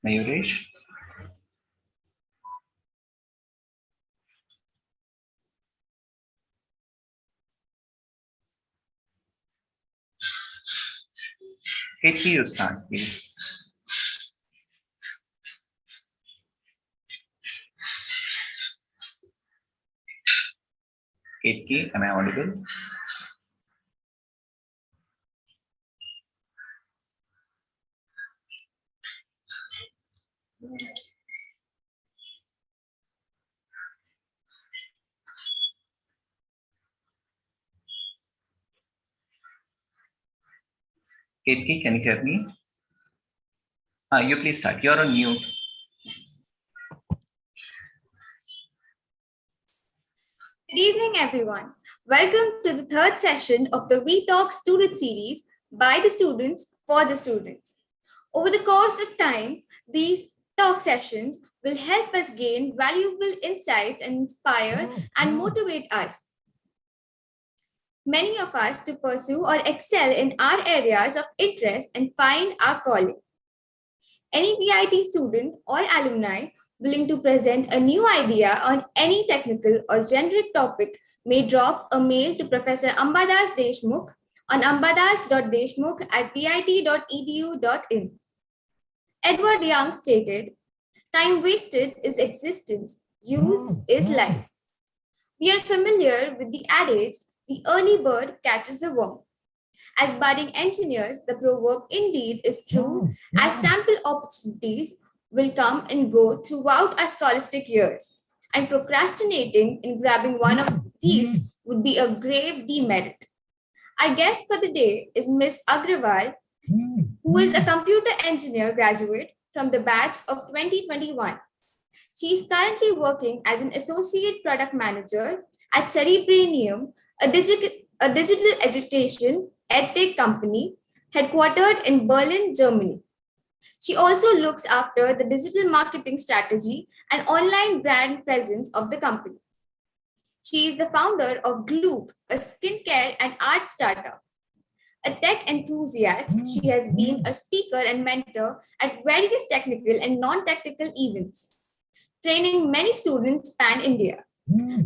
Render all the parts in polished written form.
Mayuresh? Ketki, you start, please. Ketki, am I audible? Ketki, can you hear me? You please start. You're on mute. Good evening, everyone. Welcome to the third session of the Vtalks student series by the students for the students. Over the course of time, these talk sessions will help us gain valuable insights and inspire and motivate us. Many of us to pursue or excel in our areas of interest and find our calling. Any VIT student or alumni willing to present a new idea on any technical or generic topic may drop a mail to Professor Ambadas Deshmukh on ambadas.deshmukh@vit.edu.in. Edward Young stated, "Time wasted is existence, used is life." We are familiar with the adage, "the early bird catches the worm." As budding engineers, the proverb indeed is true, as sample opportunities will come and go throughout our scholastic years, and procrastinating in grabbing one of these would be a grave demerit. Our guest for the day is Ms. Agrawal, who is a computer engineer graduate from the batch of 2021. She is currently working as an associate product manager at Cerebranium, a digital education edtech company headquartered in Berlin, Germany. She also looks after the digital marketing strategy and online brand presence of the company. She is the founder of Gloop, a skincare and art startup. A tech enthusiast, she has been a speaker and mentor at various technical and non-technical events, training many students pan-India.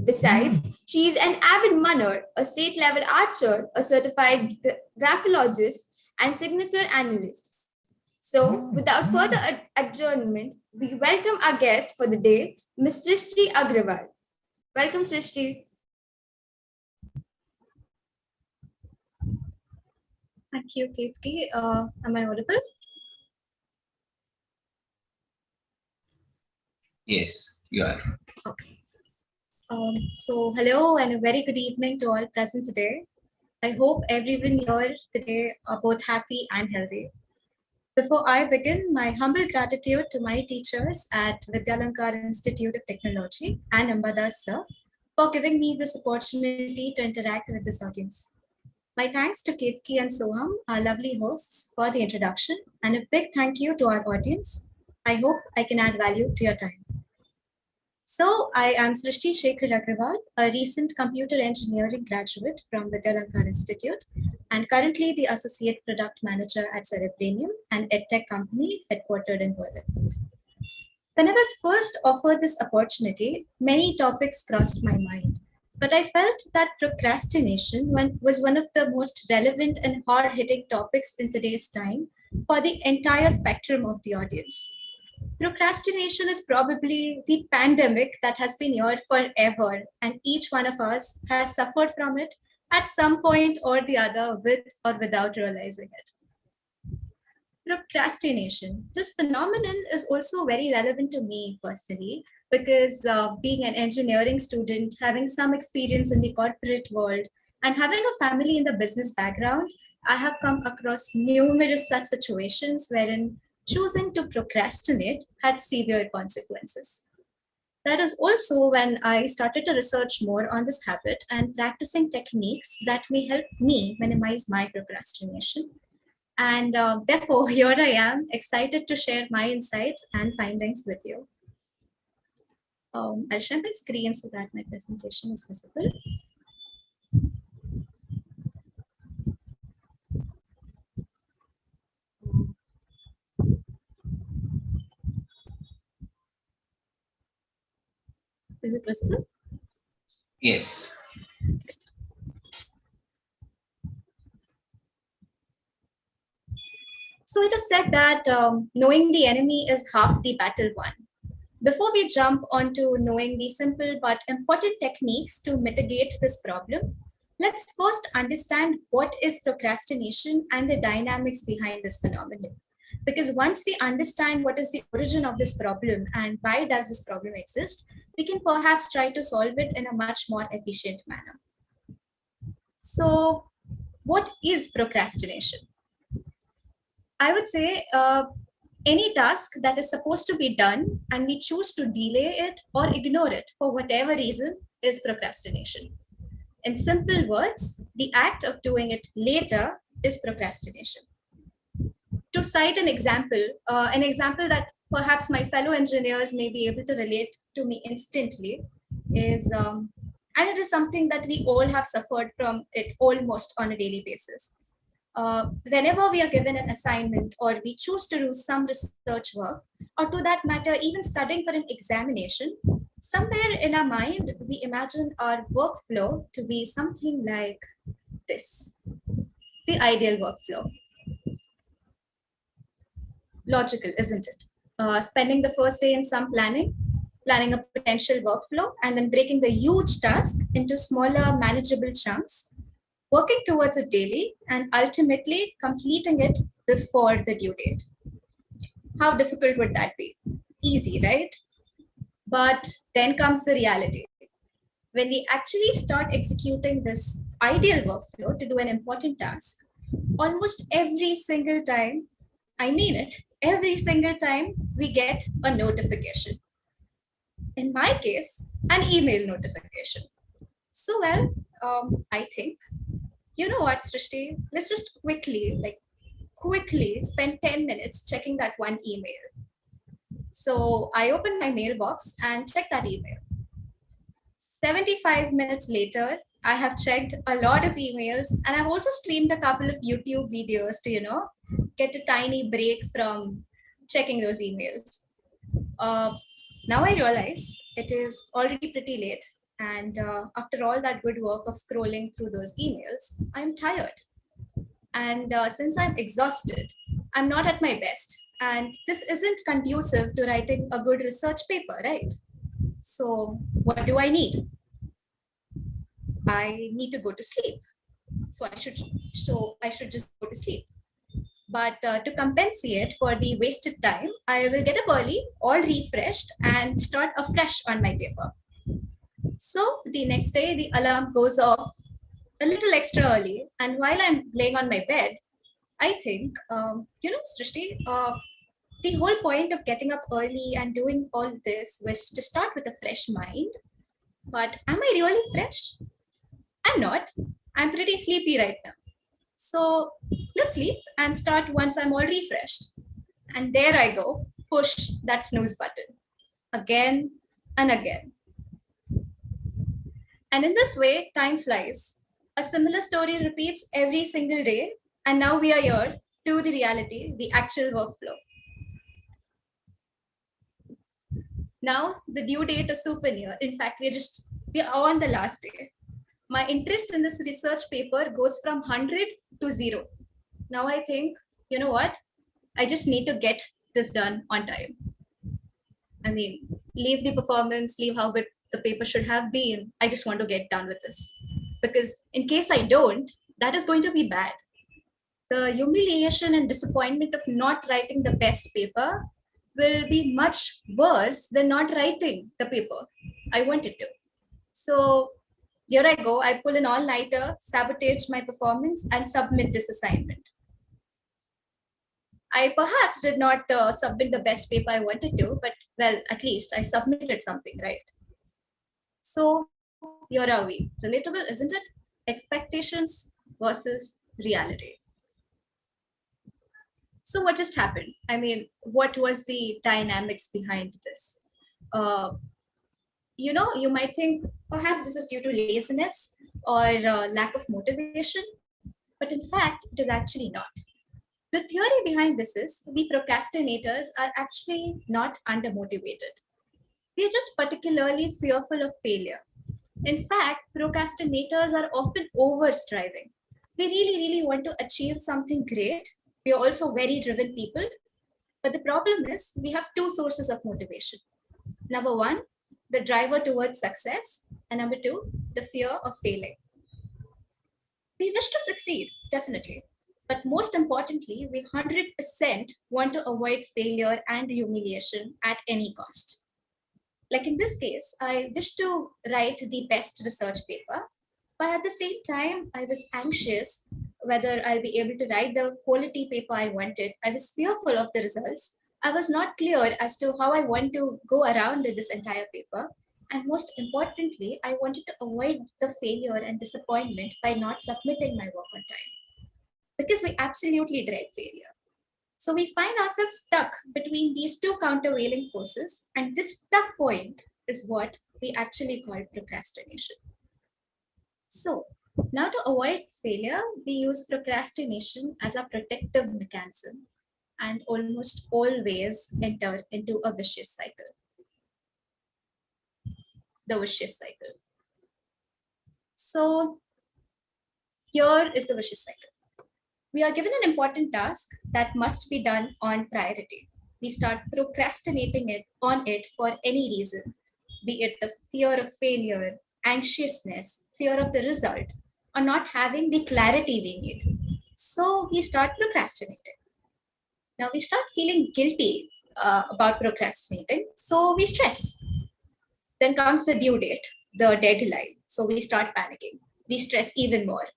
Besides, she is an avid munner, a state-level archer, a certified graphologist, and signature analyst. So, without further adjournment, we welcome our guest for the day, Ms. Srishti Agrawal. Welcome, Srishti. Thank you, Ketki. Am I audible? Yes, you are. Okay. So hello and a very good evening to all present today. I hope everyone here today are both happy and healthy. Before I begin, my humble gratitude to my teachers at Vidyalankar Institute of Technology and Ambadas sir for giving me this opportunity to interact with this audience. My thanks to Ketki and Soham, our lovely hosts, for the introduction, and a big thank you to our audience. I hope I can add value to your time. So, I am Srishti Shekhar Agrawal, a recent computer engineering graduate from Vidyalankar Institute, and currently the Associate Product Manager at Cerebranium, an edtech company headquartered in Berlin. When I was first offered this opportunity, many topics crossed my mind, but I felt that procrastination was one of the most relevant and hard-hitting topics in today's time for the entire spectrum of the audience. Procrastination is probably the pandemic that has been here forever, and each one of us has suffered from it at some point or the other, with or without realizing it. Procrastination. This phenomenon is also very relevant to me personally because being an engineering student, having some experience in the corporate world, and having a family in the business background, I have come across numerous such situations wherein choosing to procrastinate had severe consequences. That is also when I started to research more on this habit and practicing techniques that may help me minimize my procrastination. And therefore, here I am, excited to share my insights and findings with you. I'll share my screen so that my presentation is visible. Is it visible? Yes. So it is said that knowing the enemy is half the battle won. Before we jump onto knowing the simple but important techniques to mitigate this problem, let's first understand what is procrastination and the dynamics behind this phenomenon. Because once we understand what is the origin of this problem and why does this problem exist, we can perhaps try to solve it in a much more efficient manner. So, what is procrastination? I would say any task that is supposed to be done and we choose to delay it or ignore it for whatever reason is procrastination. In simple words, the act of doing it later is procrastination. To cite an example that perhaps my fellow engineers may be able to relate to me instantly is, and it is something that we all have suffered from it almost on a daily basis. Whenever we are given an assignment or we choose to do some research work, or to that matter, even studying for an examination, somewhere in our mind, we imagine our workflow to be something like this, the ideal workflow. Logical, isn't it? Spending the first day in some planning a potential workflow, and then breaking the huge task into smaller, manageable chunks, working towards it daily, and ultimately completing it before the due date. How difficult would that be? Easy, right? But then comes the reality. When we actually start executing this ideal workflow to do an important task, almost every single time, I mean it, every single time we get a notification. In my case, an email notification. So, well, I think, you know what, Srishti, let's just quickly spend 10 minutes checking that one email. So I open my mailbox and check that email. 75 minutes later, I have checked a lot of emails and I've also streamed a couple of YouTube videos to, get a tiny break from checking those emails. Uh, Now I realize it is already pretty late. And after all that good work of scrolling through those emails, I'm tired. And since I'm exhausted, I'm not at my best. And this isn't conducive to writing a good research paper, right? So, what do I need? I need to go to sleep. So I should just go to sleep. But to compensate for the wasted time, I will get up early, all refreshed, and start afresh on my paper. So the next day, the alarm goes off a little extra early, and while I'm laying on my bed, I think, Srishti, the whole point of getting up early and doing all this was to start with a fresh mind. But am I really fresh? I'm not. I'm pretty sleepy right now. So let's sleep and start once I'm all refreshed. And there I go, push that snooze button again and again. And in this way, time flies. A similar story repeats every single day. And now we are here to the reality, the actual workflow. Now the due date is super near. In fact, we are on the last day. My interest in this research paper goes from 100 to 0. Now I think, you know what? I just need to get this done on time. I mean, leave the performance, leave how good the paper should have been. I just want to get done with this. Because in case I don't, that is going to be bad. The humiliation and disappointment of not writing the best paper will be much worse than not writing the paper I wanted to. So here I go. I pull an all-nighter, sabotage my performance, and submit this assignment. I perhaps did not submit the best paper I wanted to, but well, at least I submitted something, right? So here are we. Relatable, isn't it? Expectations versus reality. So what just happened? I mean, what was the dynamics behind this? Uh, you might think perhaps this is due to laziness or lack of motivation, but in fact, it is actually not. The theory behind this is we procrastinators are actually not undermotivated. We are just particularly fearful of failure. In fact, procrastinators are often over striving. We really want to achieve something great. We are also very driven people. But the problem is, we have two sources of motivation. Number one, the driver towards success, and number two, the fear of failing. We wish to succeed, definitely. But most importantly, we 100% want to avoid failure and humiliation at any cost. Like in this case, I wish to write the best research paper, but at the same time, I was anxious whether I'll be able to write the quality paper I wanted. I was fearful of the results. I was not clear as to how I want to go around with this entire paper. And most importantly, I wanted to avoid the failure and disappointment by not submitting my work on time because we absolutely dread failure. So we find ourselves stuck between these two countervailing forces, and this stuck point is what we actually call procrastination. So now to avoid failure, we use procrastination as a protective mechanism and almost always enter into a vicious cycle. The vicious cycle. So here is the vicious cycle. We are given an important task that must be done on priority. We start procrastinating it for any reason, be it the fear of failure, anxiousness, fear of the result, or not having the clarity we need. So we start procrastinating. Now we start feeling guilty about procrastinating, so we stress. Then comes the due date, the deadline. So we start panicking. We stress even more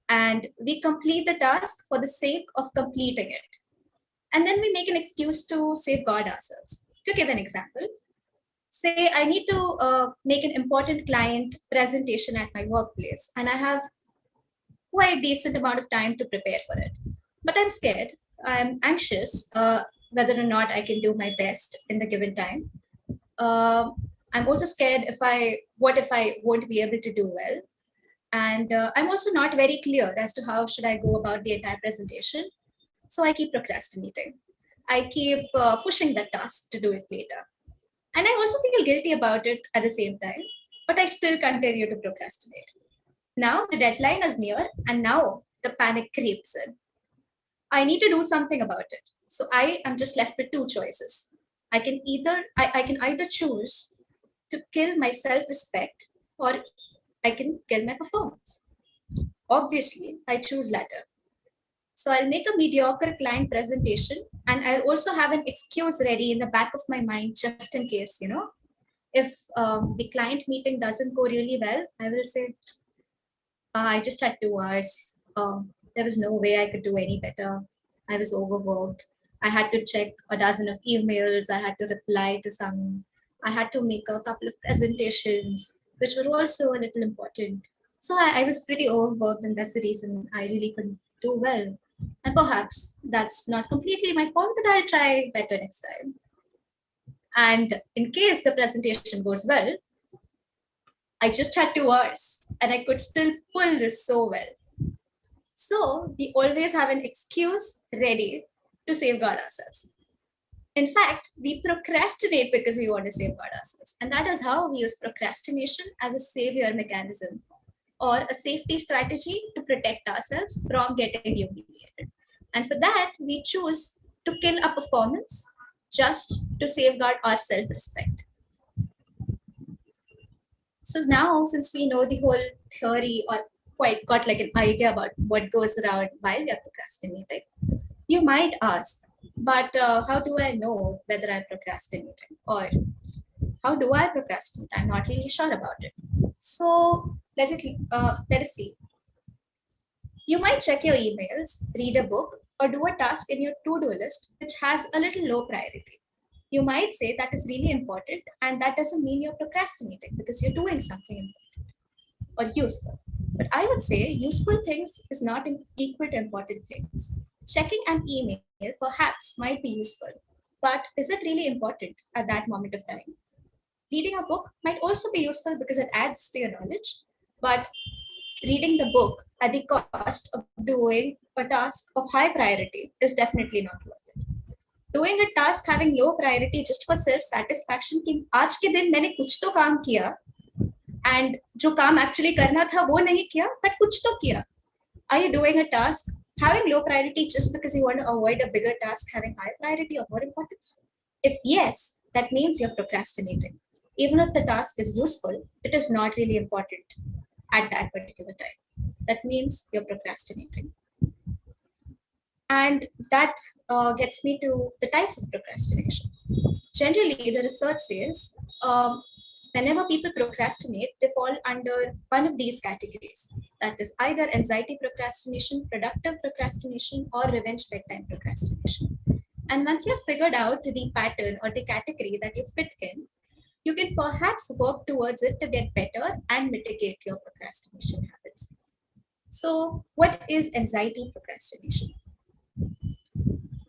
and we complete the task for the sake of completing it. And then we make an excuse to safeguard ourselves. To give an example, say I need to make an important client presentation at my workplace, and I have quite a decent amount of time to prepare for it. But I'm scared, I'm anxious whether or not I can do my best in the given time. I'm also scared what if I won't be able to do well, and I'm also not very clear as to how should I go about the entire presentation. So I keep procrastinating. I keep pushing that task to do it later. And I also feel guilty about it at the same time, but I still continue to procrastinate. Now the deadline is near, and now the panic creeps in. I need to do something about it. So I am just left with two choices. I can either choose to kill my self-respect, or I can kill my performance. Obviously, I choose latter. So I'll make a mediocre client presentation, and I'll also have an excuse ready in the back of my mind just in case, if the client meeting doesn't go really well, I will say, I just had 2 hours. There was no way I could do any better. I was overworked. I had to check a dozen of emails. I had to reply to some. I had to make a couple of presentations, which were also a little important. So I was pretty overworked, and that's the reason I really couldn't do well. And perhaps that's not completely my fault, but I'll try better next time. And in case the presentation goes well, I just had 2 hours and I could still pull this so well. So we always have an excuse ready to safeguard ourselves. In fact, we procrastinate because we want to safeguard ourselves. And that is how we use procrastination as a savior mechanism or a safety strategy to protect ourselves from getting humiliated. And for that, we choose to kill a performance just to safeguard our self respect. So now, since we know the whole theory or quite got like an idea about what goes around while we are procrastinating, you might ask, but how do I know whether I'm procrastinating? Or how do I procrastinate? I'm not really sure about it. So let us see. You might check your emails, read a book, or do a task in your to-do list which has a little low priority. You might say that is really important, and that doesn't mean you're procrastinating because you're doing something important or useful. But I would say useful things is not equal to important things. Checking an email perhaps might be useful, but is it really important at that moment of time? Reading a book might also be useful because it adds to your knowledge, but reading the book at the cost of doing a task of high priority is definitely not worth it. doing a task having low priority just for self satisfaction कि आज के दिन मैंने कुछ तो काम किया and जो काम actually करना था वो नहीं किया but कुछ तो किया. Are you doing a task having low priority just because you want to avoid a bigger task having high priority or more importance? If yes, that means you're procrastinating. Even if the task is useful, it is not really important at that particular time. That means you're procrastinating. And that gets me to the types of procrastination. Generally, the research says whenever people procrastinate, they fall under one of these categories. That is either anxiety procrastination, productive procrastination, or revenge bedtime procrastination. And once you've figured out the pattern or the category that you fit in, you can perhaps work towards it to get better and mitigate your procrastination habits. So, what is anxiety procrastination?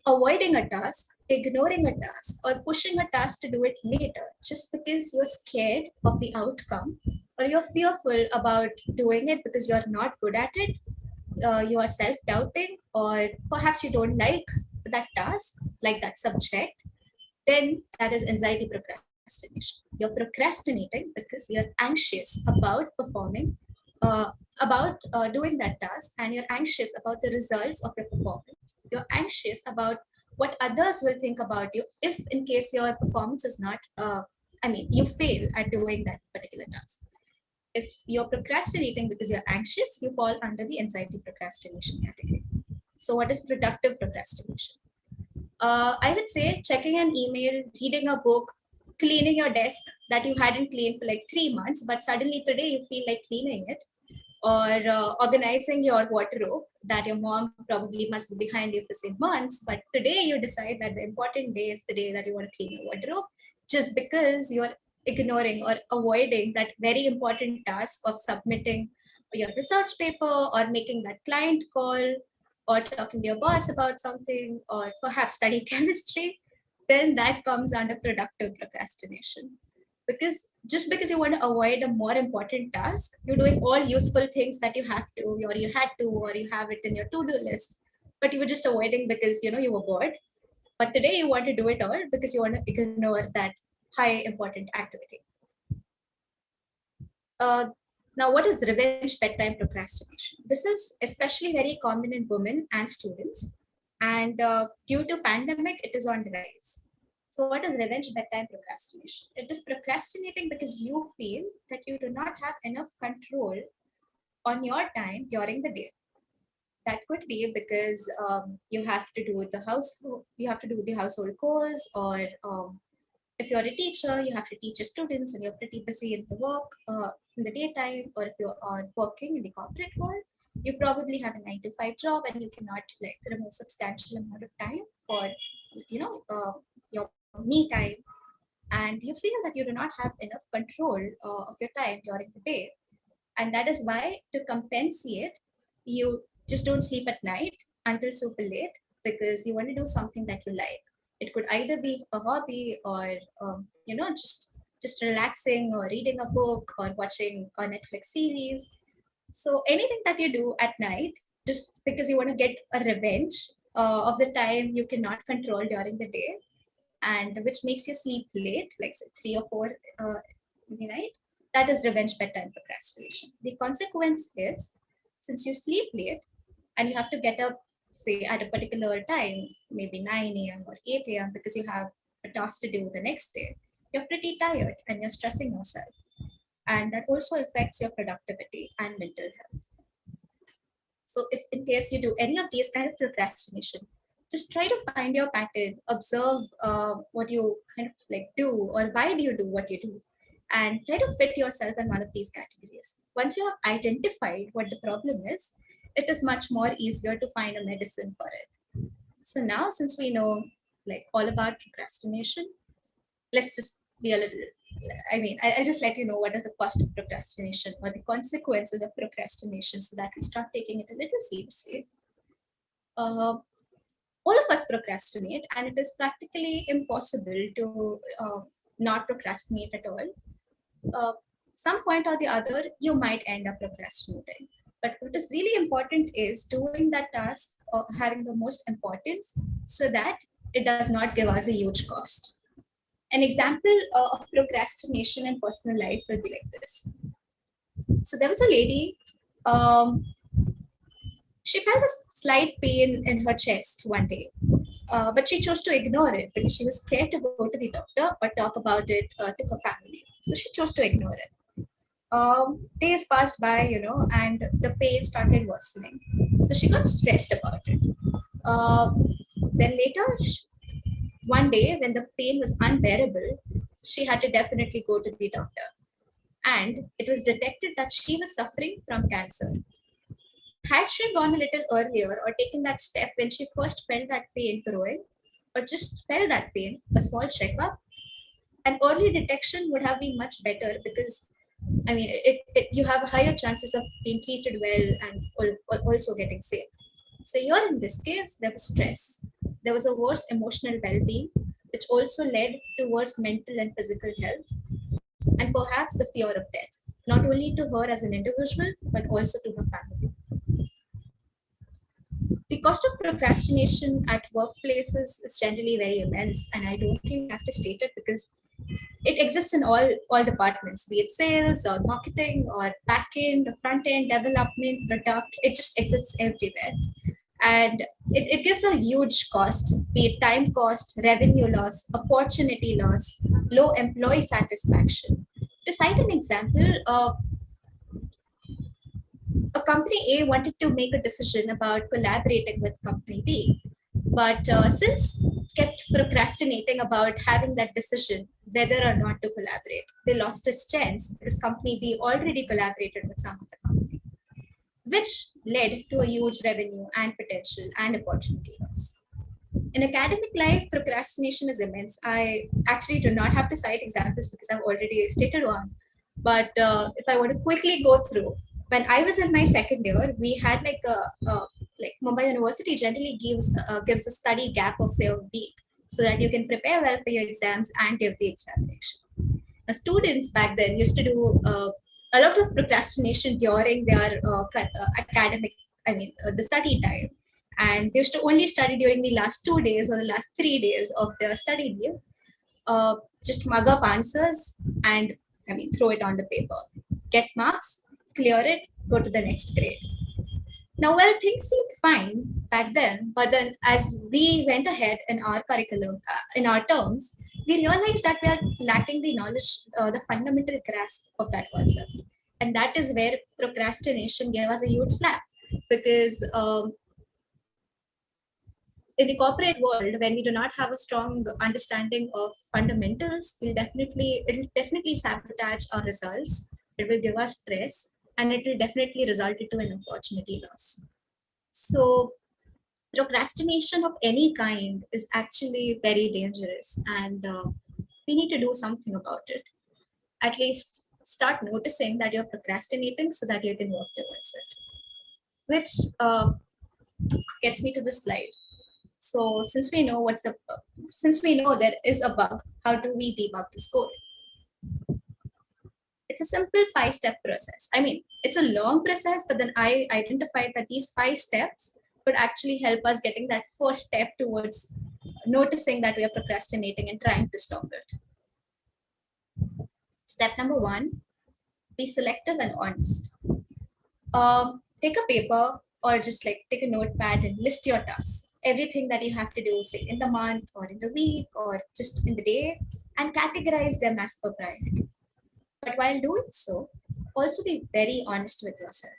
Avoiding a task, ignoring a task, or pushing a task to do it later just because you're scared of the outcome or you're fearful about doing it because you're not good at it, you are self doubting, or perhaps you don't like that task, like that subject, then that is anxiety procrastination. You're procrastinating because you're anxious about performing, about doing that task, and you're anxious about the results of your performance. You're anxious about what others will think about you if, in case your performance is not, you fail at doing that particular task. If you're procrastinating because you're anxious, you fall under the anxiety procrastination category. So, what is productive procrastination? I would say checking an email, reading a book, cleaning your desk that you hadn't cleaned for like 3 months, but suddenly today you feel like cleaning it, or organizing your wardrobe that your mom probably must be behind you for say months, but today you decide that the important day is the day that you want to clean your wardrobe just because you're ignoring or avoiding that very important task of submitting your research paper or making that client call or talking to your boss about something or perhaps study chemistry, then that comes under productive procrastination. Because just because you want to avoid a more important task, you're doing all useful things that you have to, or you had to, or you have it in your to-do list, but you were just avoiding because you were bored. But today you want to do it all because you want to ignore that high important activity. Uh, Now, what is revenge bedtime procrastination? This is especially very common in women and students, and due to pandemic, it is on the rise. So, what is revenge bedtime procrastination? It is procrastinating because you feel that you do not have enough control on your time during the day. That could be because you have to do the household chores, or if you're a teacher, you have to teach your students and you're pretty busy in the work in the daytime, or if you are working in the corporate world, you probably have a 9 to 5 job and you cannot like remove substantial amount of time for your me time, and you feel that you do not have enough control of your time during the day, and that is why to compensate, you just don't sleep at night until super late because you want to do something that you like. It could either be a hobby or just relaxing or reading a book or watching a Netflix series. So anything that you do at night, just because you want to get a revenge of the time you cannot control during the day, and which makes you sleep late, like say 3 or 4 in the night, that is revenge bedtime procrastination. The consequence is, since you sleep late and you have to get up, say at a particular time, maybe 9 a.m. or 8 a.m., because you have a task to do the next day, you're pretty tired and you're stressing yourself. And that also affects your productivity and mental health. So, if in case you do any of these kind of procrastination, just try to find your pattern, observe what you kind of like do, or why do you do what you do, and try to fit yourself in one of these categories. Once you have identified what the problem is, it is much more easier to find a medicine for it. So now, since we know like all about procrastination, let's just be a little. I'll just let you know what is the cost of procrastination or the consequences of procrastination, so that we start taking it a little seriously. Uh, all of us procrastinate, and it is practically impossible to not procrastinate at all. Some point or the other, you might end up procrastinating. But what is really important is doing that task or having the most importance, so that it does not give us a huge cost. An example of procrastination in personal life will be like this. So there was a lady, um, she felt a slight pain in her chest one day, but she chose to ignore it because she was scared to go to the doctor or talk about it to her family. So she chose to ignore it. Days passed by, and the pain started worsening. So she got stressed about it. Uh, then later, one day, when the pain was unbearable, she had to definitely go to the doctor. And it was detected that she was suffering from cancer. Had she gone a little earlier or taken that step when she first felt that pain growing, or just felt that pain, a small checkup, an early detection would have been much better because you have higher chances of being treated well and also getting safe. So here in this case, there was stress. There was a worse emotional well-being, which also led to worse mental and physical health, and perhaps the fear of death, not only to her as an individual, but also to her family. The cost of procrastination at workplaces is generally very immense, and I don't really have to state it because it exists in all departments, be it sales or marketing or back end, front end, development, product. It just exists everywhere. And it gives a huge cost, be it time cost, revenue loss, opportunity loss, low employee satisfaction. To cite an example, a company A wanted to make a decision about collaborating with company B, but since kept procrastinating about having that decision whether or not to collaborate, they lost its chance because company B already collaborated with some other company, which led to a huge revenue and potential and opportunity loss. In academic life, procrastination is immense. I actually do not have to cite examples because I've already stated one. But if I want to quickly go through, when I was in my second year, we had like Mumbai University generally gives a study gap of say a week, so that you can prepare well for your exams and give the examination. Students back then used to do a lot of procrastination during their academic, the study time. And they used to only study during the last 2 days or the last 3 days of their study leave, just mug up answers and throw it on the paper, get marks, clear it, go to the next grade. Now, well, things seemed fine back then, but then as we went ahead in our curriculum, in our terms, we realized that we are lacking the knowledge, the fundamental grasp of that concept. And that is where procrastination gave us a huge slap because in the corporate world, when we do not have a strong understanding of fundamentals, it'll definitely sabotage our results. It will give us stress, and it will definitely result into an opportunity loss. So procrastination of any kind is actually very dangerous, and we need to do something about it. At least start noticing that you're procrastinating so that you can work towards it. Which gets me to the slide. So since we know there is a bug, how do we debug this code? It's a simple 5-step process. It's a long process, but then I identified that these 5 steps could actually help us getting that first step towards noticing that we are procrastinating and trying to stop it. Step number 1, be selective and honest. Take a paper or just like take a notepad and list your tasks. Everything that you have to do, say in the month or in the week or just in the day, and categorize them as per priority. But while doing so, also be very honest with yourself.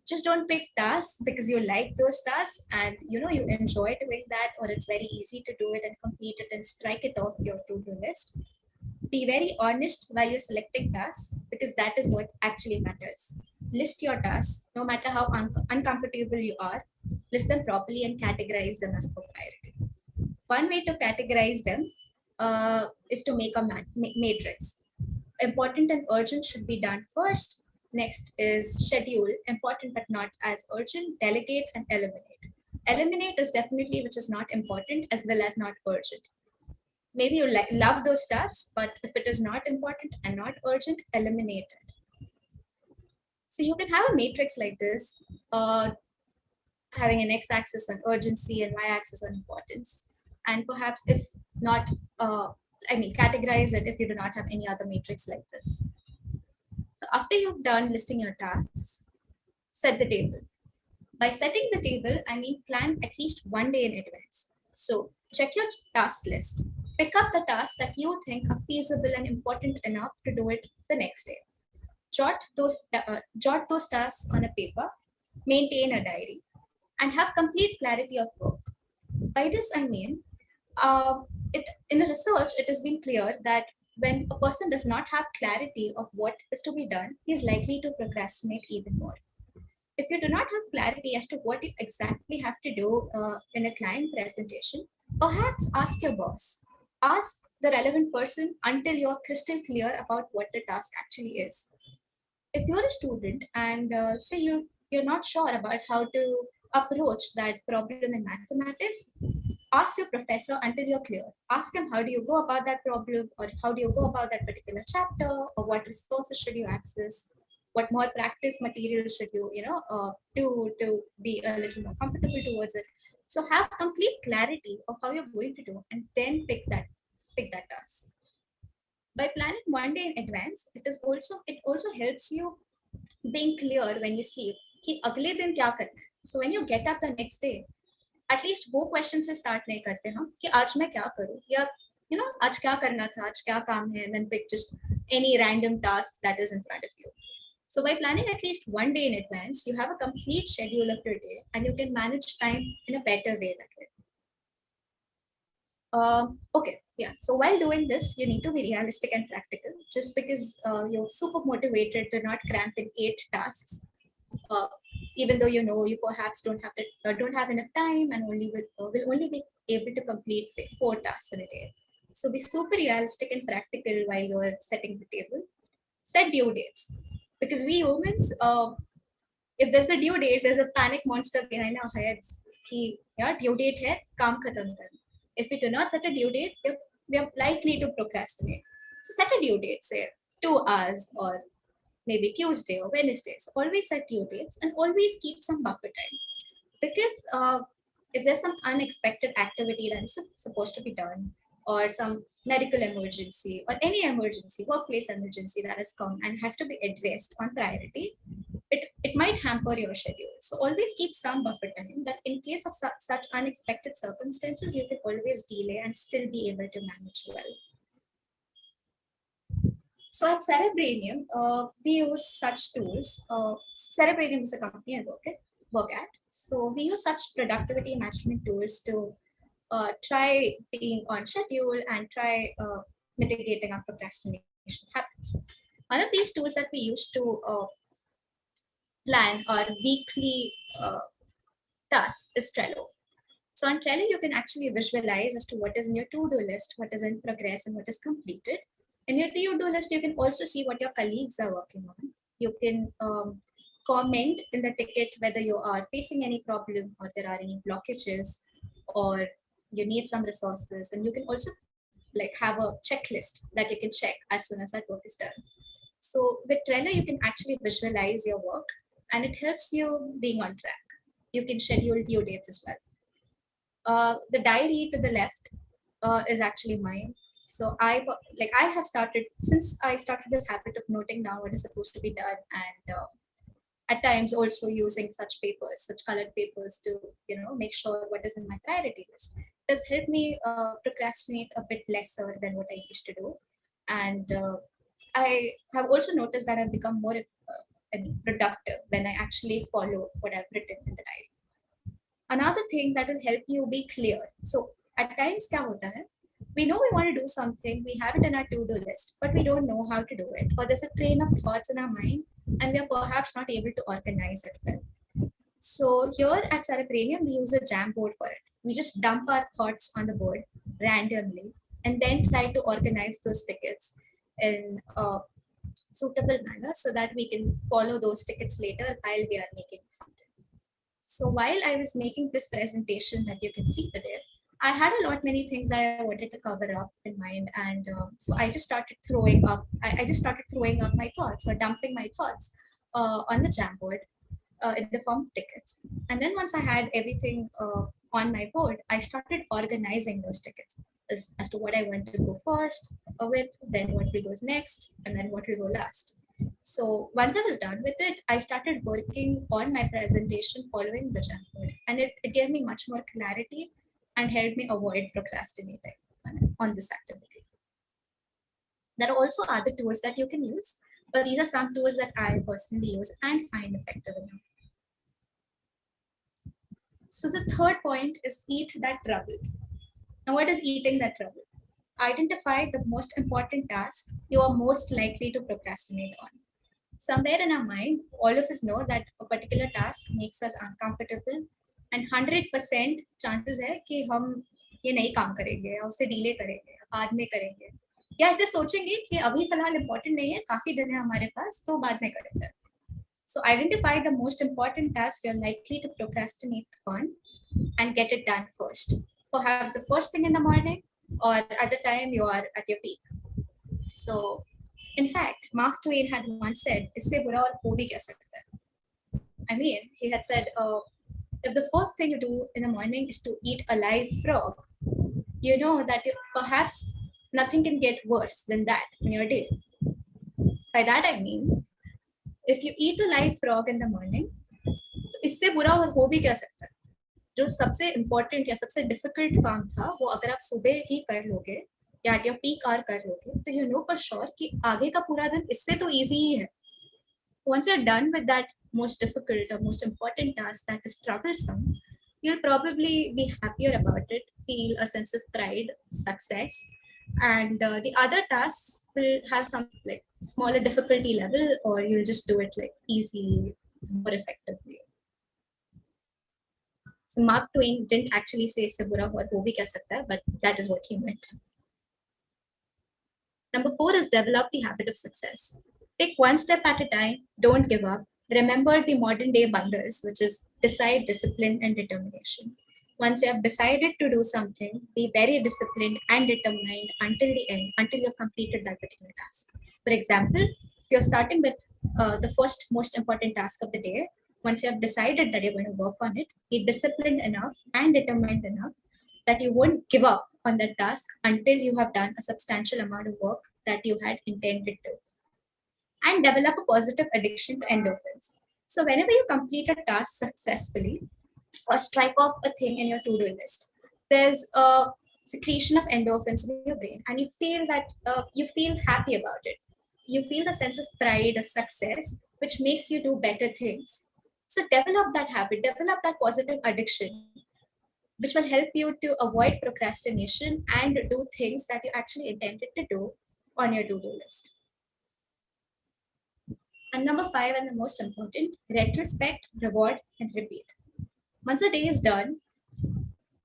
Just don't pick tasks because you like those tasks and you enjoy doing that, or it's very easy to do it and complete it and strike it off your to-do list. Be very honest while you're selecting tasks because that is what actually matters. List your tasks, no matter how uncomfortable you are, list them properly and categorize them as per priority. One way to categorize them is to make a matrix. Important and urgent should be done first. Next is schedule, important but not as urgent, delegate, and eliminate. Eliminate is definitely which is not important as well as not urgent. Maybe you love those tasks, but if it is not important and not urgent, eliminate it. So you can have a matrix like this, having an x-axis on urgency and y-axis on importance. And perhaps if not, categorize it if you do not have any other matrix like this. So after you've done listing your tasks, set the table. By setting the table, I mean plan at least 1 day in advance. So check your task list. Pick up the tasks that you think are feasible and important enough to do it the next day. Jot those tasks on a paper, maintain a diary, and have complete clarity of work. By this, I mean, in the research, it has been clear that when a person does not have clarity of what is to be done, he is likely to procrastinate even more. If you do not have clarity as to what you exactly have to do in a client presentation, perhaps ask your boss. Ask the relevant person until you're crystal clear about what the task actually is. If you're a student and say you're not sure about how to approach that problem in mathematics, ask your professor until you're clear. Ask him how do you go about that problem, or how do you go about that particular chapter, or what resources should you access, what more practice materials should you do to be a little more comfortable towards it. So have complete clarity of how you're going to do, and then pick that task. By planning 1 day in advance, it also helps you being clear when you sleep कि अगले दिन क्या करना है. So when you get up the next day, at least वो question से start नहीं करते हम कि आज मैं क्या करूँ, या आज क्या करना था, आज क्या काम है, and then pick just any random task that is in front of you. So by planning at least 1 day in advance, you have a complete schedule of your day and you can manage time in a better way that way. Okay, yeah. So while doing this, you need to be realistic and practical. Just because you're super motivated to not cramp in 8 tasks, uh, even though you perhaps don't have enough time and will only be able to complete say 4 tasks in a day. So be super realistic and practical while you're setting the table. Set due dates, because we humans, if there's a due date, there's a panic monster behind our heads. कि यार due date है, काम खत्म करना. If we do not set a due date, we are likely to procrastinate. So set a due date, say 2 hours or maybe Tuesday or Wednesday. So always set due dates and always keep some buffer time. Because if there's some unexpected activity that is supposed to be done, or some medical emergency or any emergency, workplace emergency that has come and has to be addressed on priority, it might hamper your schedule. So always keep some buffer time that in case of such unexpected circumstances, you can always delay and still be able to manage well. So at Cerebranium, we use such tools. Cerebranium is a company I work at. So we use such productivity management tools to try being on schedule and try mitigating our procrastination habits. One of these tools that we use to plan our weekly tasks is Trello. So on Trello, you can actually visualize as to what is in your to-do list, what is in progress, and what is completed. In your to-do list, you can also see what your colleagues are working on. You can comment in the ticket whether you are facing any problem or there are any blockages or you need some resources. And you can also have a checklist that you can check as soon as that work is done. So with Trello, you can actually visualize your work and it helps you being on track. You can schedule due dates as well. The diary to the left is actually mine. So I have started, since I started this habit of noting down what is supposed to be done, and at times also using such colored papers to make sure what is in my priority list. It has helped me procrastinate a bit lesser than what I used to do. And I have also noticed that I've become more productive when I actually follow what I've written in the diary. Another thing that will help you be clear. So at times क्या होता है? We know we want to do something, we have it in our to-do list, but we don't know how to do it. Or there's a train of thoughts in our mind and we are perhaps not able to organize it well. So here at Cerebranium, we use a Jamboard for it. We just dump our thoughts on the board randomly and then try to organize those tickets in a suitable manner so that we can follow those tickets later while we are making something. So while I was making this presentation that you can see today, I had many things that I wanted to cover up in mind, and so I just started throwing up. I just started throwing up my thoughts or dumping my thoughts on the Jamboard in the form of tickets. And then once I had everything on my board, I started organizing those tickets as to what I want to go first with, then what will go next, and then what will go last. So once I was done with it, I started working on my presentation following the Jamboard, and it gave me much more clarity and helped me avoid procrastinating on this activity. There are also other tools that you can use, but these are some tools that I personally use and find effective enough. So the third point is eat that trouble. Now, what is eating that trouble? Identify the most important task you are most likely to procrastinate on. Somewhere in our mind, all of us know that a particular task makes us uncomfortable, and 100% chances है कि हम ये नहीं काम करेंगे या उसे delay करेंगे या बाद में करेंगे या ऐसे सोचेंगे कि अभी फिलहाल इम्पोर्टेंट नहीं है, काफी दिन है हमारे पास तो बाद में करेंगे. So identify the most important task you're likely to procrastinate on and get it done first. Perhaps the first thing in the morning or at the time you are at your peak. So, in fact, Mark Twain had once said, "Isse bura aur ho bhi keh sakta hai." I mean, he had said, if the first thing you do in the morning is to eat a live frog, you know that perhaps nothing can get worse than that in your day. By that I mean, if you eat a live frog in the morning, तो इससे बुरा और हो भी क्या सकता है. जो सबसे इम्पोर्टेंट या सबसे डिफिकल्ट काम था वो अगर आप सुबह ही कर लोगे या एट योर पीक आवर कर लोगे तो यू नो फॉर श्योर कि आगे का पूरा दिन इससे तो इजी ही है. Once you're done with that most difficult or most important task that is troublesome, you'll probably be happier about it, feel a sense of pride, success, and the other tasks will have some like smaller difficulty level, or you'll just do it like easily, more effectively. So Mark Twain didn't actually say "Isse bura aur ho bhi keh sakta hai," but that is what he meant. Number 4 is develop the habit of success. Take one step at a time, don't give up. Remember the modern day bundles, which is decide, discipline, and determination. Once you have decided to do something, be very disciplined and determined until the end, until you've completed that particular task. For example, if you're starting with the first most important task of the day, once you have decided that you're going to work on it, be disciplined enough and determined enough that you won't give up on that task until you have done a substantial amount of work that you had intended to. And develop a positive addiction to endorphins. So whenever you complete a task successfully or strike off a thing in your to-do list, there's a secretion of endorphins in your brain, and you feel that you feel happy about it. You feel the sense of pride, of success, which makes you do better things. So develop that habit, develop that positive addiction, which will help you to avoid procrastination and do things that you actually intended to do on your to-do list. And number 5, and the most important, retrospect, reward, and repeat. Once the day is done,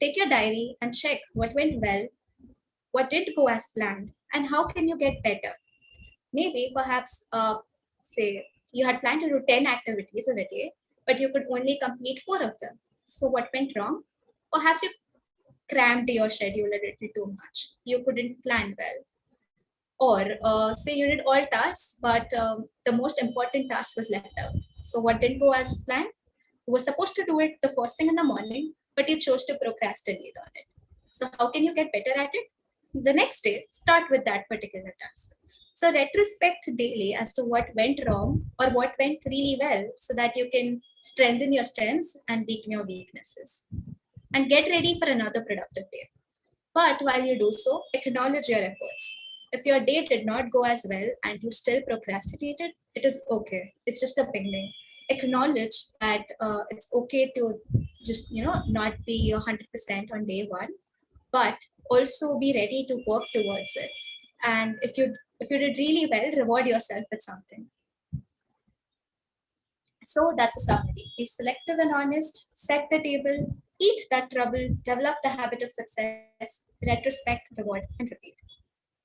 take your diary and check what went well, what didn't go as planned, and how can you get better. Maybe perhaps, say, you had planned to do 10 activities in a day, but you could only complete 4 of them. So what went wrong? Perhaps you crammed your schedule a little too much. You couldn't plan well. Or say you did all tasks, but the most important task was left out. So what didn't go as planned? You were supposed to do it the first thing in the morning, but you chose to procrastinate on it. So how can you get better at it? The next day, start with that particular task. So retrospect daily as to what went wrong or what went really well so that you can strengthen your strengths and weaken your weaknesses. And get ready for another productive day. But while you do so, acknowledge your efforts. If your day did not go as well and you still procrastinated, it is okay. It's just the beginning. Acknowledge that it's okay to just not be 100% on day one, but also be ready to work towards it. And if you did really well, reward yourself with something. So that's a summary. Be selective and honest, set the table, eat that trouble, develop the habit of success, retrospect, reward, and repeat.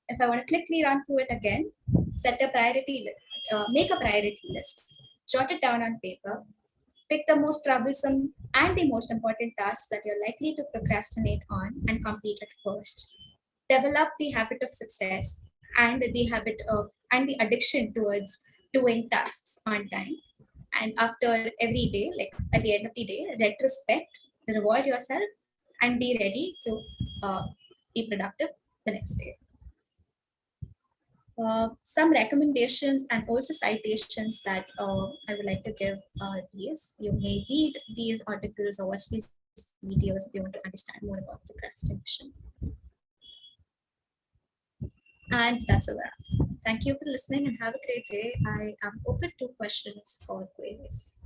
If I want to quickly run through it again, set a priority list, make a priority list, jot it down on paper, pick the most troublesome and the most important tasks that you're likely to procrastinate on and complete it first. Develop the habit of success and the addiction towards doing tasks on time. And after every day, like at the end of the day, retrospect, reward yourself, and be ready to be productive the next day. Some recommendations and also citations that I would like to give are these. You may read these articles or watch these videos if you want to understand more about procrastination. And that's a wrap. Thank you for listening and have a great day. I am open to questions or queries.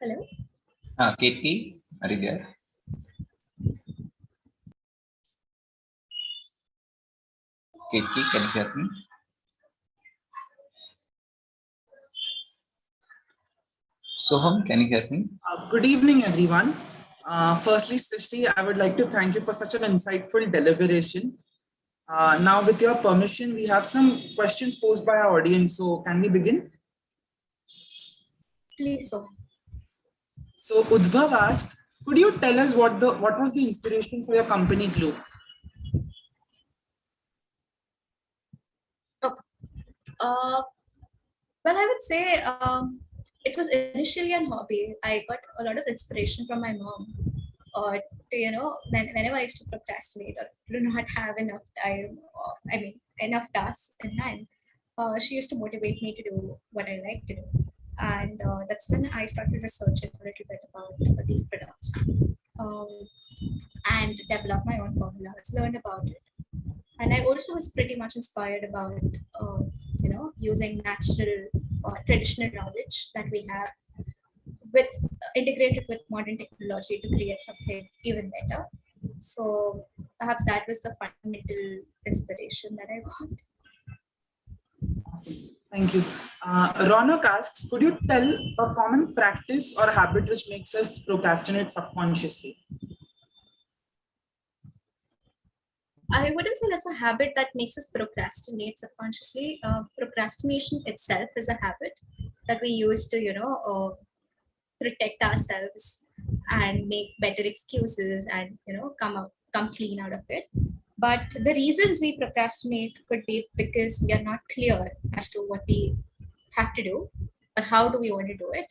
Hello? Katie, are you there? Katie, can you hear me? Soham, can you hear me? Good evening, everyone. Firstly, Srishti, I would like to thank you for such an insightful deliberation. Now, with your permission, we have some questions posed by our audience. So, can we begin? Please, so. So, Udbhav asks, could you tell us what was the inspiration for your company Globe? Well, I would say it was initially a hobby. I got a lot of inspiration from my mom. Or whenever I used to procrastinate or do not have enough time, or enough tasks in hand, she used to motivate me to do what I like to do. And that's when I started researching a little bit about these products um, and developed my own formulas, learned about it. And I also was pretty much inspired about using natural or traditional knowledge that we have with integrated with modern technology to create something even better. So perhaps that was the fundamental inspiration that I got. Awesome. Thank you. Ronak asks, could you tell a common practice or habit which makes us procrastinate subconsciously? I wouldn't say that's a habit that makes us procrastinate subconsciously. Procrastination itself is a habit that we use to, protect ourselves and make better excuses and, come clean out of it. But the reasons we procrastinate could be because we are not clear as to what we have to do or how do we want to do it,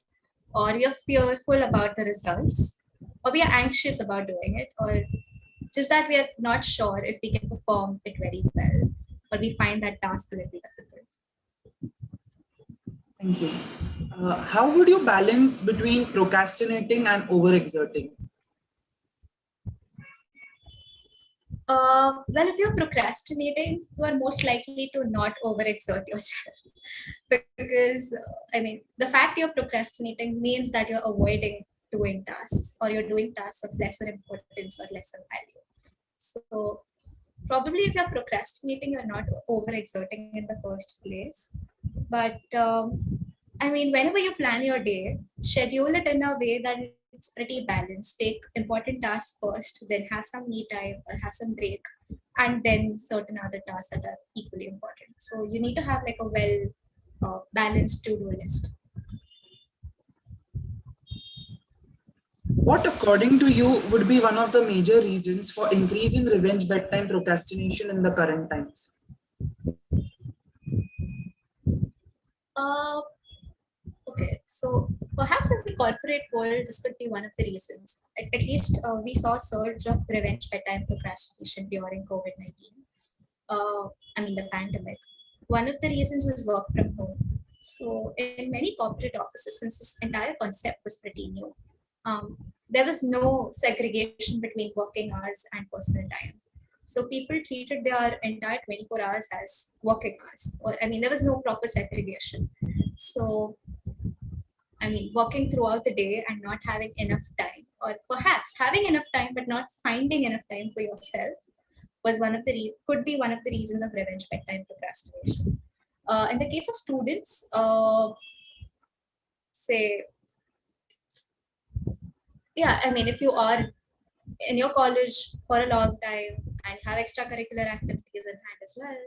or we are fearful about the results, or we are anxious about doing it, or just that we are not sure if we can perform it very well, or we find that task a little difficult. Thank you. How would you balance between procrastinating and overexerting? Well, if you're procrastinating, you are most likely to not overexert yourself because, the fact you're procrastinating means that you're avoiding doing tasks or you're doing tasks of lesser importance or lesser value. So, probably if you're procrastinating, you're not overexerting in the first place. But whenever you plan your day, schedule it in a way that it's pretty balanced. Take important tasks first, then have some me time or have some break, and then certain other tasks that are equally important. So you need to have like a well balanced to-do list. What, according to you, would be one of the major reasons for increase in revenge bedtime procrastination in the current times? Uh, okay, so perhaps in the corporate world, this could be one of the reasons. At least we saw a surge of revenge bedtime procrastination during COVID-19. The pandemic. One of the reasons was work from home. So in many corporate offices, since this entire concept was pretty new, there was no segregation between working hours and personal time. So people treated their entire 24 hours as working hours, or there was no proper segregation. So working throughout the day and not having enough time, or perhaps having enough time but not finding enough time for yourself, was one of the could be one of the reasons of revenge bedtime procrastination. In the case of students, say, yeah, if you are in your college for a long time and have extracurricular activities in hand as well,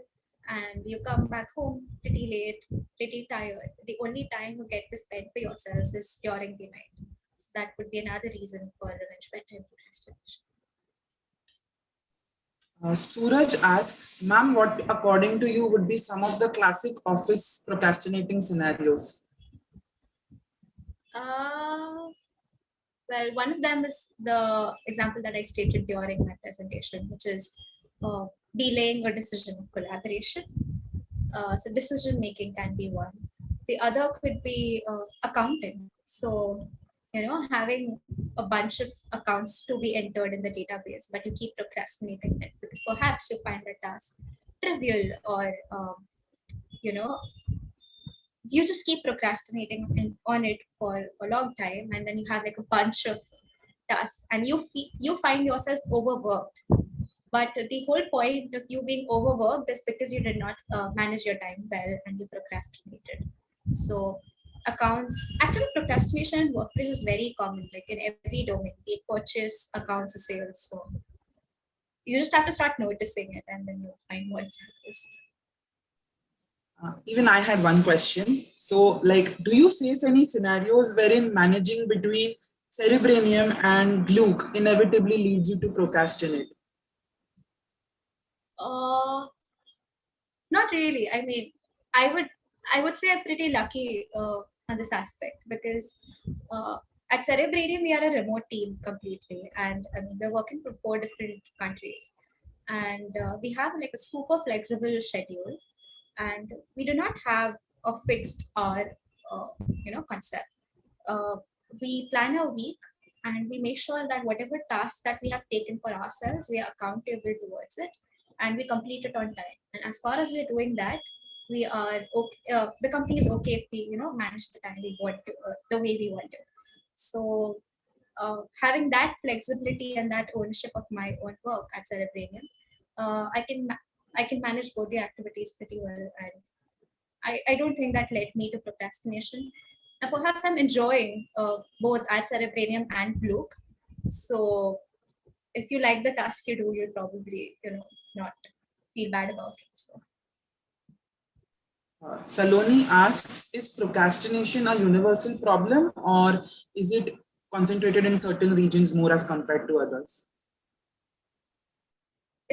and you come back home pretty late, pretty tired, the only time you get to spend for yourselves is during the night. So that would be another reason for revenge bedtime procrastination. Suraj asks, ma'am, what according to you would be some of the classic office procrastinating scenarios? Well, one of them is the example that I stated during my presentation, which is delaying a decision of collaboration. So decision making can be one. The other could be accounting. So, having a bunch of accounts to be entered in the database, but you keep procrastinating it because perhaps you find the task trivial or, you know, you just keep procrastinating on it for a long time, and then you have like a bunch of tasks, and you find yourself overworked. But the whole point of you being overworked is because you did not manage your time well and you procrastinated. So actually procrastination in workplace is very common, like in every domain, be it purchase, accounts, or sales. So you just have to start noticing it, and then you'll find more examples. Even I had one question. So, like, do you face any scenarios wherein managing between cerebranium and gluc inevitably leads you to procrastinate? Not really. I mean, I would I would say I'm pretty lucky on this aspect because at Cerebradium we are a remote team completely, and I mean we're working from 4 different countries, and we have like a super flexible schedule, and we do not have a fixed hour, concept. Uh, we plan a week, and we make sure that whatever tasks that we have taken for ourselves, we are accountable towards it, and we complete it on time. And as far as we're doing that, we are okay. The company is okay if we, manage the time we want to, the way we want to. So having that flexibility and that ownership of my own work at Cerebranium, I can manage both the activities pretty well, and I don't think that led me to procrastination. And perhaps I'm enjoying both at Cerebranium and Fluke. So if you like the task you do, you'll probably, not feel bad about it. So Saloni asks, is procrastination a universal problem or is it concentrated in certain regions more as compared to others?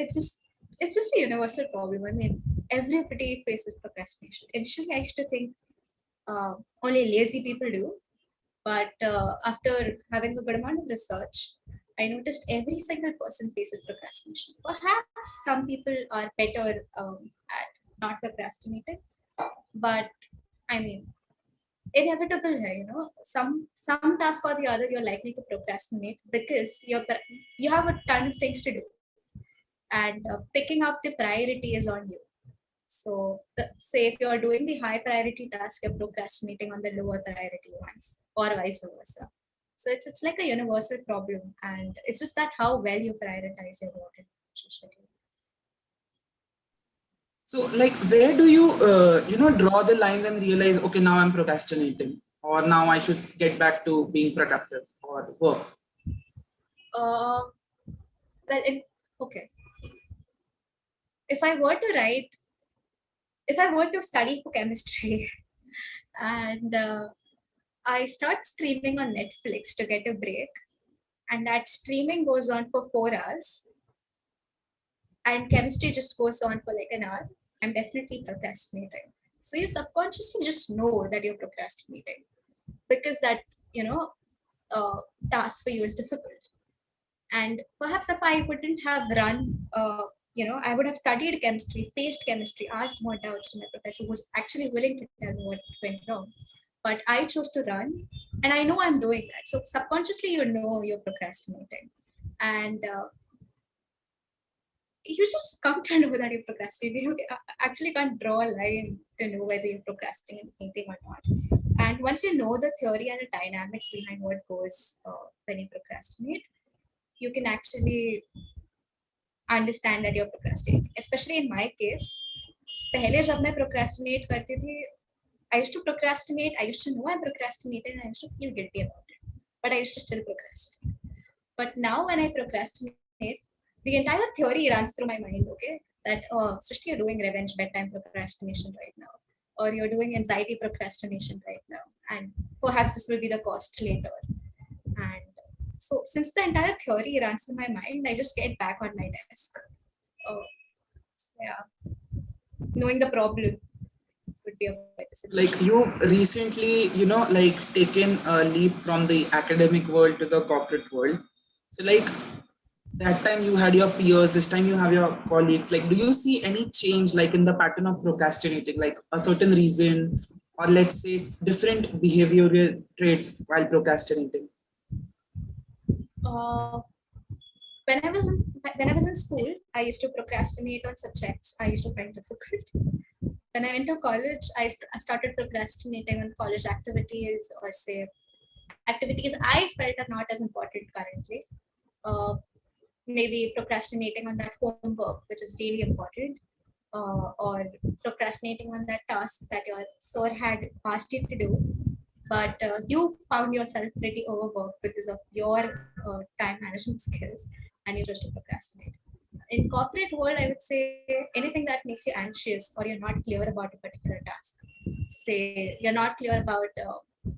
it's just it's just a universal problem. I mean, everybody faces procrastination. Initially, I used to think only lazy people do, but after having a good amount of research, I noticed every single person faces procrastination. Perhaps some people are better at not procrastinating, but I mean, inevitable hai, some task or the other you're likely to procrastinate because you have a ton of things to do, and picking up the priority is on you. So, say if you're doing the high priority task, you're procrastinating on the lower priority ones, or vice versa. So it's like a universal problem, and it's just that how well you prioritize your work and schedule. So, like, where do you, draw the lines and realize, okay, now I'm procrastinating, or now I should get back to being productive or work? Uh, well, okay. If I were to write, if I were to study for chemistry, and I start streaming on Netflix to get a break, and that streaming goes on for 4 hours, and chemistry just goes on for like an hour, I'm definitely procrastinating. So you subconsciously just know that you're procrastinating because that, you know, uh, task for you is difficult. And perhaps if I wouldn't have run, I would have studied chemistry, faced chemistry, asked more doubts to my professor who was actually willing to tell me what went wrong. But I chose to run, and I know I'm doing that. So subconsciously, you know you're procrastinating. And you just come to know that you're procrastinating. You actually can't draw a line to know whether you're procrastinating or not. And once you know the theory and the dynamics behind what goes when you procrastinate, you can actually understand that you're procrastinating. Especially in my case, पहले जब मैं procrastinate करती थी, I used to procrastinate. I used to know I'm procrastinating, and I used to feel guilty about it. But I used to still procrastinate. But now when I procrastinate, the entire theory runs through my mind, okay? That, oh, Srishti, you're doing revenge bedtime procrastination right now. Or you're doing anxiety procrastination right now. And perhaps this will be the cost later. And so since the entire theory runs through my mind, I just get back on my desk. So yeah, knowing the problem would be a better solution. Like you've recently, like taken a leap from the academic world to the corporate world. So like that time you had your peers, this time you have your colleagues. Like, do you see any change like in the pattern of procrastinating, like a certain reason, or let's say different behavioral traits while procrastinating? Uh, when I was in school, I used to procrastinate on subjects I used to find difficult. When I went to college, I started procrastinating on college activities, or say activities I felt are not as important currently. Uh, Maybe procrastinating on that homework, which is really important, or procrastinating on that task that your sir had asked you to do, but you found yourself pretty overworked because of your time management skills, and you chose to procrastinate. In corporate world, I would say anything that makes you anxious, or you're not clear about a particular task. Say you're not clear about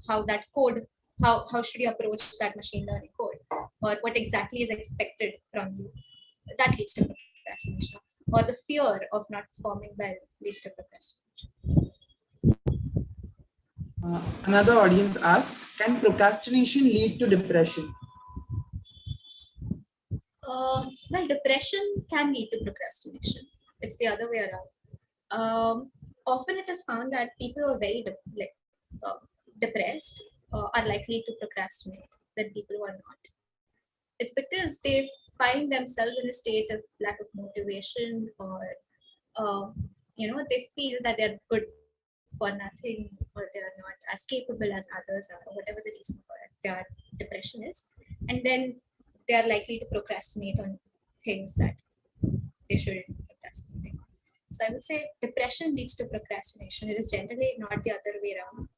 how that code, how should you approach that machine learning code, or what exactly is expected from you. That leads to procrastination, or the fear of not performing well leads to procrastination. Another audience asks, can procrastination lead to depression? Well, depression can lead to procrastination. It's the other way around. Often it is found that people who are very depressed are likely to procrastinate than people who are not. It's because they find themselves in a state of lack of motivation, or they feel that they're good for nothing, or they are not as capable as others are, or whatever the reason for their depression is, and then they are likely to procrastinate on things that they shouldn't be procrastinating on. So I would say depression leads to procrastination. It is generally not the other way around.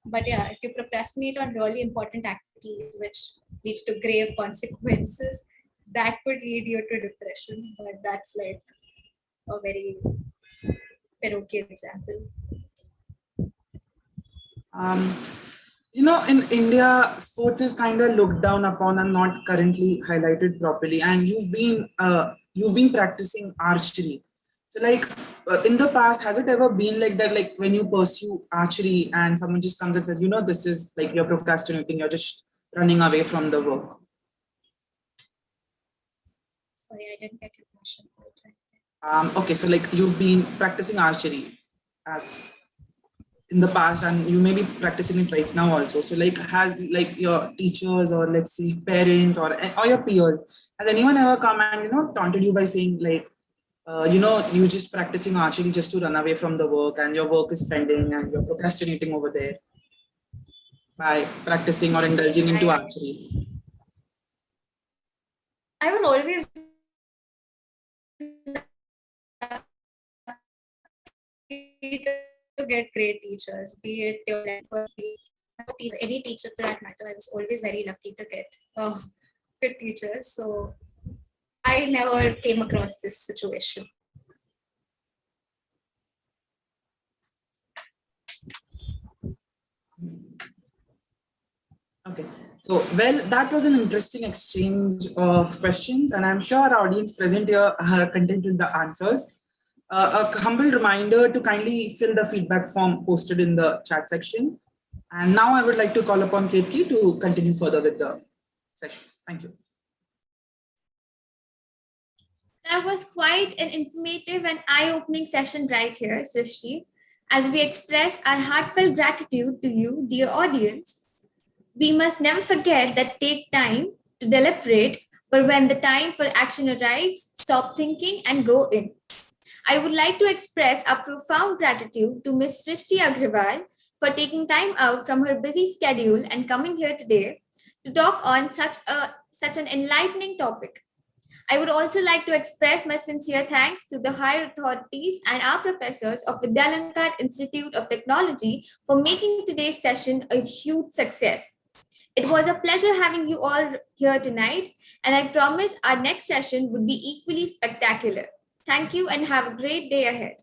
But yeah, if you procrastinate on really important activities, which leads to grave consequences, that could lead you to depression. But that's like a very parochial example. Um, in India, sports is kind of looked down upon and not currently highlighted properly. And you've been practicing archery. So, like in the past, has it ever been like that? Like when you pursue archery and someone just comes and says, this is like you're procrastinating, you're just running away from the work. Sorry, I didn't get your question. Okay, so like you've been practicing archery as in the past, and you may be practicing it right now also. So like has like your teachers, or let's say parents, or your peers, has anyone ever come and taunted you by saying like you're just practicing archery just to run away from the work, and your work is pending and you're procrastinating over there by practicing or indulging into archery? I was always to get great teachers, be it your or any teacher for that matter. I was always very lucky to get good teachers. So I never came across this situation. Okay, so well, that was an interesting exchange of questions, and I'm sure our audience present here are content with the answers. A humble reminder to kindly fill the feedback form posted in the chat section. And now I would like to call upon Ketki to continue further with the session. Thank you. That was quite an informative and eye-opening session right here, Srishti. As we express our heartfelt gratitude to you, dear audience, we must never forget that take time to deliberate, but when the time for action arrives, stop thinking and go in. I would like to express our profound gratitude to Ms. Srishti Agrawal for taking time out from her busy schedule and coming here today to talk on such an enlightening topic. I would also like to express my sincere thanks to the higher authorities and our professors of Vidyalankar Institute of Technology for making today's session a huge success. It was a pleasure having you all here tonight, and I promise our next session would be equally spectacular. Thank you and have a great day ahead.